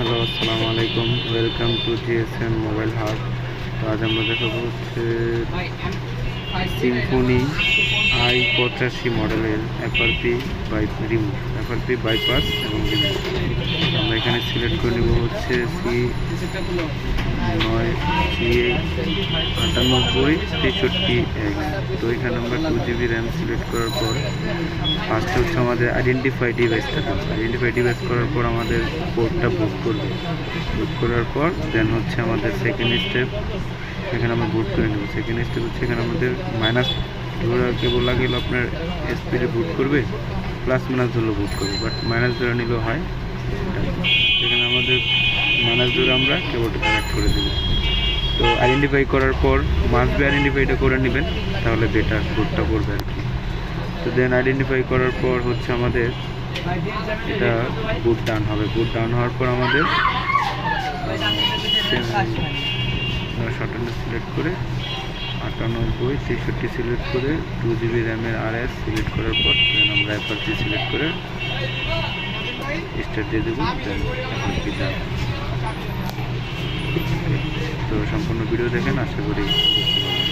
Hello, আসসালামু আলাইকুম। Welcome to GSM mobile হাট। তো আজ আমরা দেখাবো হচ্ছে সিম্ফনি i85 মডেলের এফআরপি বাইপাস এবং রিমুভ। আমরা এখানে সিলেক্ট করে নেব হচ্ছে C9863X। তো এখানে আমরা 2GB র্যাম সিলেক্ট করার পর ফার্স্টে হচ্ছে আমাদের আইডেন্টিফাই ডিভাইস করার পর আমাদের কোডটা বুট করার পর দেন হচ্ছে আমাদের সেকেন্ড স্টেপ, এখানে আমরা বুট করে নেব। সেকেন্ড স্টেপ হচ্ছে এখানে আমাদের মাইনাস ধরে কেবল লাগলে আপনার স্পিডে বুট করবে, প্লাস মাইনাস ধরলে বুট করবে, বাট মাইনাস ধরে নিলেও হয়। এখানে আমাদের মাইনাস ধরে আমরা কেবলটা কানেক্ট করে দেবো। তো আইডেন্টিফাই করার পর মাস্ট বি আইডেন্টিফাইটা করে নেবেন, তাহলে বেটার বুটটা করবে আর কি। তো দেন আইডেন্টিফাই করার পর হচ্ছে আমাদের এটা বুট ডাউন হবে। বুট ডাউন হওয়ার পর আমাদের সিলেক্ট করে 98 63 সিলেক্ট করে 2GB র্যামের RS সিলেক্ট করার পর দেন আমরা এফআরপি সিলেক্ট করে স্টার্ট দিয়ে দেবো। দেন এফআরপি ডান। তো সম্পূর্ণ ভিডিও দেখেন, আশা করি বুঝতে পারবেন।